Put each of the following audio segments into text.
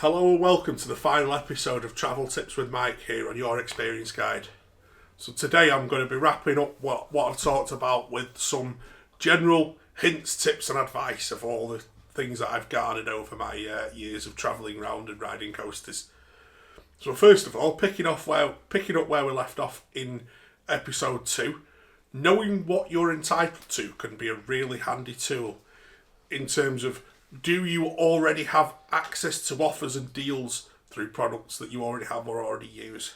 Hello and welcome to the final episode of Travel Tips with Mike here on Your Experience Guide. So today I'm going to be wrapping up what I've talked about with some general hints, tips and advice of all the things that I've garnered over my years of travelling around and riding coasters. So first of all, picking up where we left off in episode 2, knowing what you're entitled to can be a really handy tool in terms of, do you already have access to offers and deals through products that you already have or already use?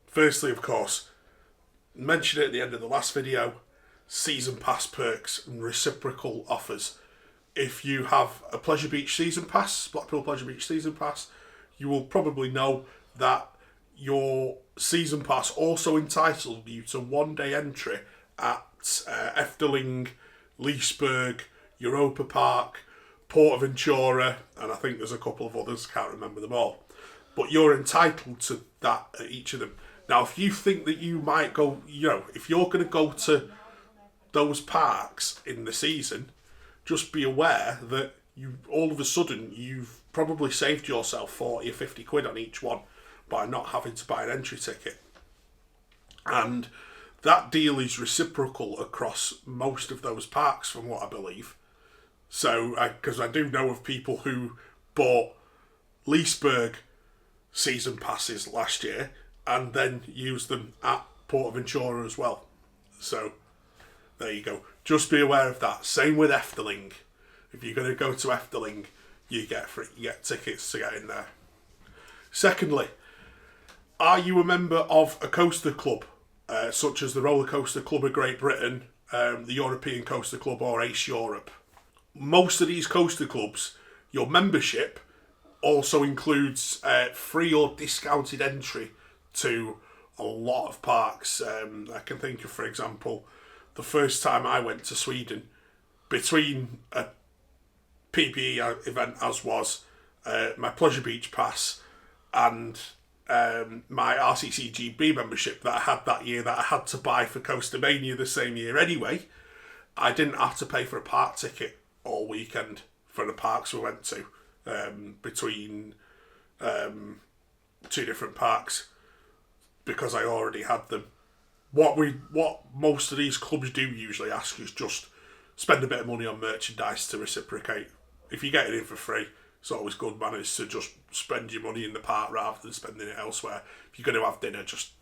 Firstly, of course, mentioned it at the end of the last video, season pass perks and reciprocal offers. If you have a Pleasure Beach season pass, Blackpool Pleasure Beach season pass, you will probably know that your season pass also entitles you to one-day entry at Efteling, Leesburg, Europa Park, Portaventura, and I think there's a couple of others, can't remember them all. But you're entitled to that at each of them. Now, if you think that you might go, if you're going to go to those parks in the season, just be aware that all of a sudden you've probably saved yourself 40 or 50 quid on each one by not having to buy an entry ticket. And that deal is reciprocal across most of those parks, from what I believe. So, because I do know of people who bought Leesburg season passes last year and then used them at Portaventura as well. So, there you go. Just be aware of that. Same with Efteling. If you're going to go to Efteling, you get tickets to get in there. Secondly, are you a member of a coaster club, such as the Roller Coaster Club of Great Britain, the European Coaster Club, or Ace Europe? Most of these coaster clubs, your membership also includes free or discounted entry to a lot of parks. I can think of, for example, the first time I went to Sweden, between a PPE event as was my Pleasure Beach pass and my RCCGB membership that I had that year that I had to buy for Coaster Mania the same year anyway, I didn't have to pay for a park ticket all weekend for the parks we went to, between two different parks, because I already had them. What most of these clubs do usually ask is just spend a bit of money on merchandise to reciprocate. If you get it in for free, it's always good manners to just spend your money in the park rather than spending it elsewhere. If you're going to have dinner, just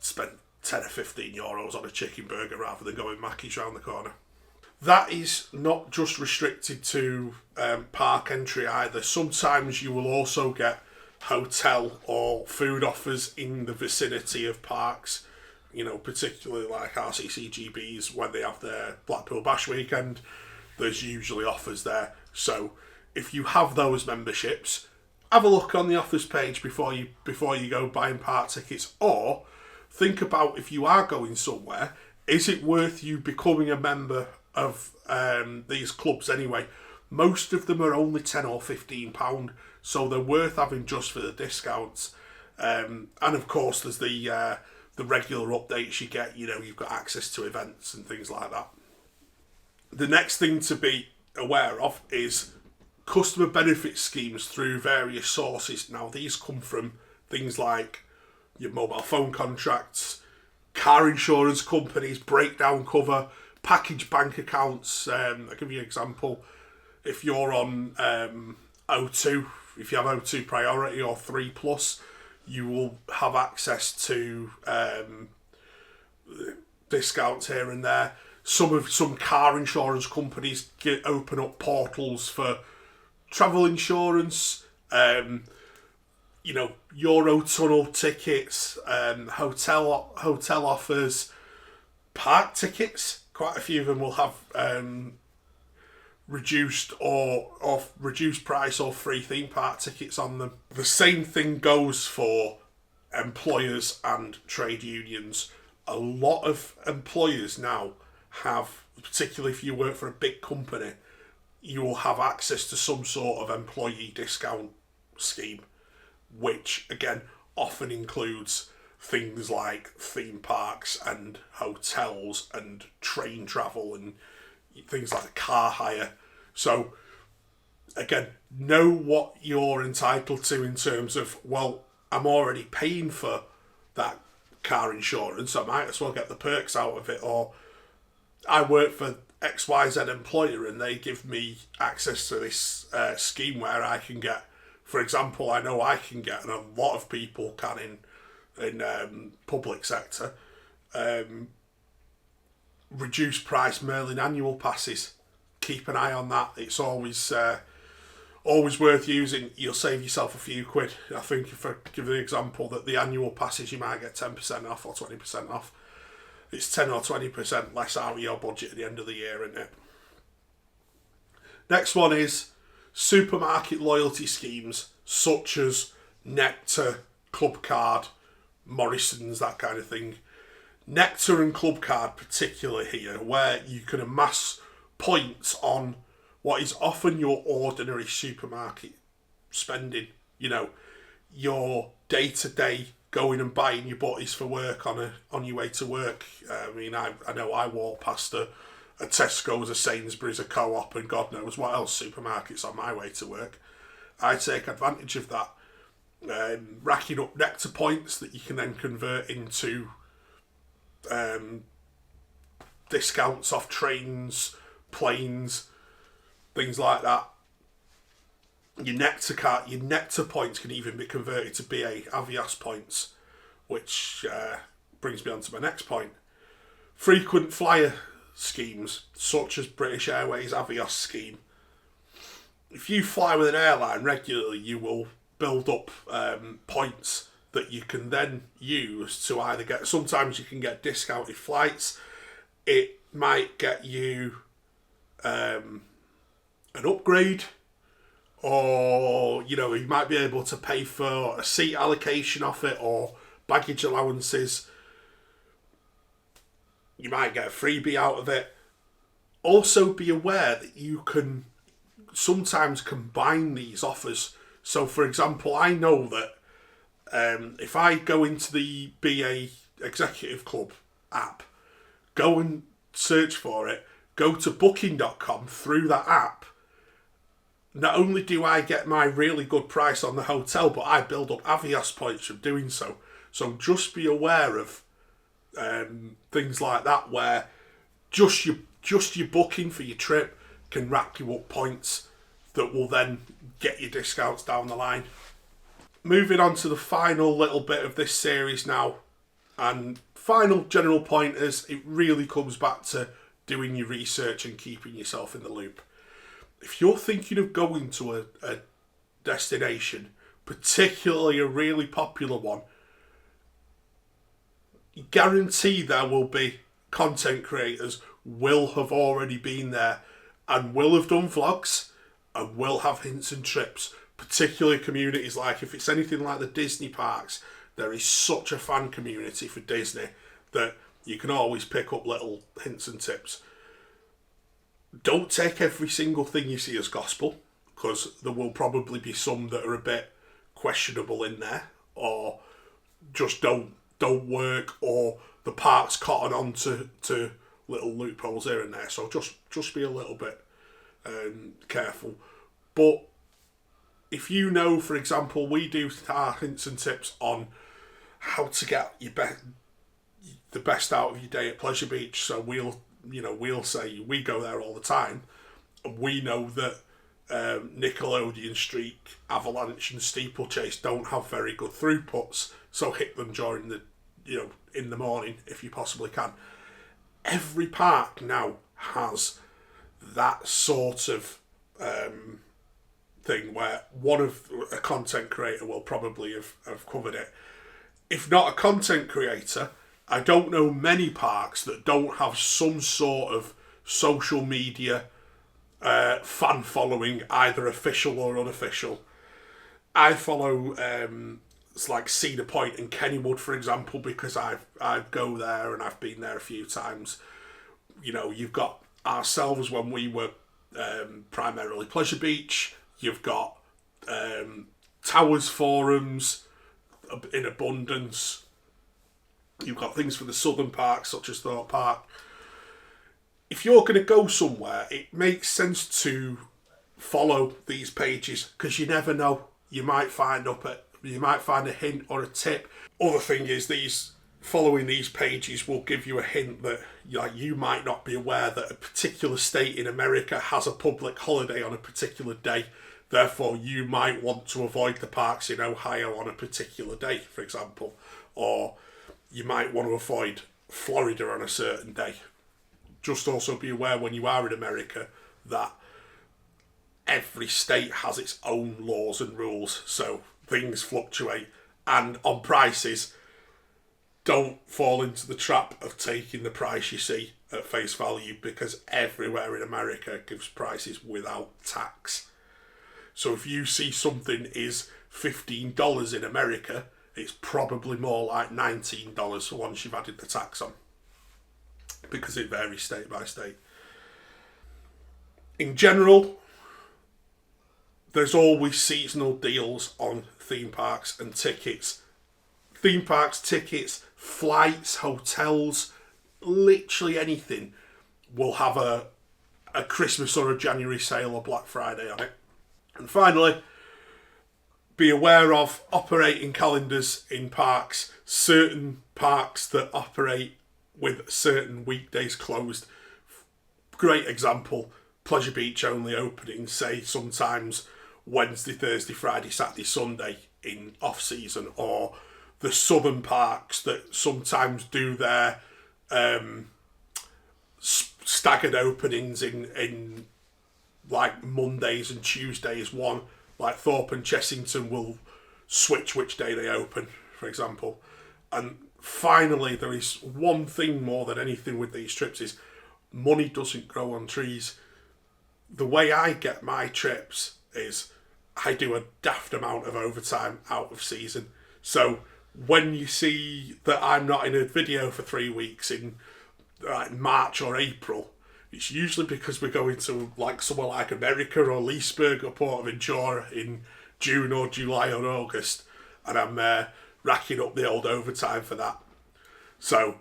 spend 10 or 15 euros on a chicken burger rather than going Mackey's round the corner. That is not just restricted to park entry either. Sometimes you will also get hotel or food offers in the vicinity of parks, particularly like RCCGBs when they have their Blackpool Bash weekend. There's usually offers there. So if you have those memberships, have a look on the offers page before you go buying park tickets, or think about, if you are going somewhere, is it worth you becoming a member of these clubs anyway? Most of them are only £10 or £15, so they're worth having just for the discounts. And of course, there's the regular updates you get. You've got access to events and things like that. The next thing to be aware of is customer benefit schemes through various sources. Now, these come from things like your mobile phone contracts, car insurance companies, breakdown cover, package bank accounts. I'll give you an example. If you're on O2, if you have O2 Priority or 3 Plus, you will have access to discounts here and there. Some car insurance companies open up portals for travel insurance, Eurotunnel tickets, hotel offers, park tickets. Quite a few of them will have reduced or reduced price or free theme park tickets on them. The same thing goes for employers and trade unions. A lot of employers now have, particularly if you work for a big company, you will have access to some sort of employee discount scheme, which again often includes things like theme parks and hotels and train travel and things like car hire. So again, know what you're entitled to in terms of, well, I'm already paying for that car insurance, I might as well get the perks out of it, or I work for XYZ employer and they give me access to this scheme where I can get, for example, I know I can get, and a lot of people can in public sector, reduced price Merlin annual passes. Keep an eye on that. It's always worth using. You'll save yourself a few quid. I think if I give an example that the annual passes you might get 10% off or 20% off. It's 10 or 20% less out of your budget at the end of the year, isn't it? Next one is supermarket loyalty schemes such as Nectar, Club Card, Morrison's, that kind of thing. Nectar and Club Card particularly here, where you can amass points on what is often your ordinary supermarket spending. You know, your day-to-day going and buying your butties for work on your way to work. I mean, I know I walk past a Tesco's, a Sainsbury's, a Co-op, and God knows what else supermarkets on my way to work. I take advantage of that, racking up Nectar points that you can then convert into discounts off trains, planes, things like that. Your Nectar points can even be converted to BA Avios points, which brings me on to my next point. Frequent flyer schemes, such as British Airways Avios scheme. If you fly with an airline regularly, you will build up points that you can then use to either get, sometimes you can get discounted flights, it might get you an upgrade, or you might be able to pay for a seat allocation off it or baggage allowances. You might get a freebie out of it. Also be aware that you can sometimes combine these offers. So for example, I know that if I go into the BA Executive Club app, go and search for it, go to booking.com through that app, not only do I get my really good price on the hotel, but I build up Avios points from doing so. So just be aware of things like that, where just your booking for your trip can rack you up points that will then get you discounts down the line. Moving on to the final little bit of this series now, and final general point is it really comes back to doing your research and keeping yourself in the loop. If you're thinking of going to a destination, particularly a really popular one, you guarantee there will be content creators will have already been there and will have done vlogs and will have hints and tips, particularly communities like, if it's anything like the Disney parks, there is such a fan community for Disney that you can always pick up little hints and tips. Don't take every single thing you see as gospel, because there will probably be some that are a bit questionable in there, or just don't work, or the park's cotton on to little loopholes here and there. So just be a little bit careful. But if you know, for example, we do our hints and tips on how to get the best out of your day at Pleasure Beach. So we'll say we go there all the time, and we know that Nickelodeon Streak, Avalanche and Steeplechase don't have very good throughputs, so hit them during the in the morning if you possibly can. Every park now has that sort of thing where a content creator will probably have covered it. If not a content creator, I don't know many parks that don't have some sort of social media fan following, either official or unofficial. I follow it's like Cedar Point and Kennywood, for example, because I go there and I've been there a few times. You've got ourselves when we were primarily Pleasure Beach. You've got Towers forums in abundance. You've got things for the southern parks, such as Thorpe Park. If you're going to go somewhere, it makes sense to follow these pages, because you never know. You might find a hint or a tip. Other thing is, following these pages will give you a hint that you might not be aware that a particular state in America has a public holiday on a particular day. Therefore, you might want to avoid the parks in Ohio on a particular day, for example. Or you might want to avoid Florida on a certain day. Just also be aware when you are in America that every state has its own laws and rules, so things fluctuate. And on prices, don't fall into the trap of taking the price you see at face value, because everywhere in America gives prices without tax. So if you see something is $15 in America, it's probably more like $19 once you've added the tax on, because it varies state by state. In general, there's always seasonal deals on theme parks and tickets. Theme parks, tickets, flights, hotels, literally anything will have a Christmas or a January sale or Black Friday on it. And finally, be aware of operating calendars in parks. Certain parks that operate with certain weekdays closed. Great example, Pleasure Beach only opening, say, sometimes Wednesday, Thursday, Friday, Saturday, Sunday in off-season, or the southern parks that sometimes do their staggered openings in like Mondays and Tuesdays. One, like Thorpe and Chessington, will switch which day they open, for example. And finally, there is one thing more than anything with these trips is money doesn't grow on trees. The way I get my trips is I do a daft amount of overtime out of season. So when you see that I'm not in a video for 3 weeks in March or April, it's usually because we're going to like somewhere like America or Leesburg or Portaventura in June or July or August, and I'm racking up the old overtime for that. So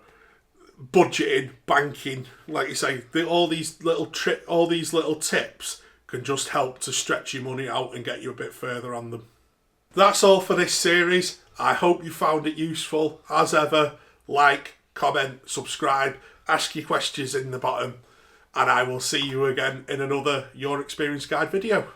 budgeting, banking, like you say, all these little tips can just help to stretch your money out and get you a bit further on them. That's all for this series. I hope you found it useful. As ever, like, comment, subscribe, ask your questions in the bottom, and I will see you again in another Your Experience Guide video.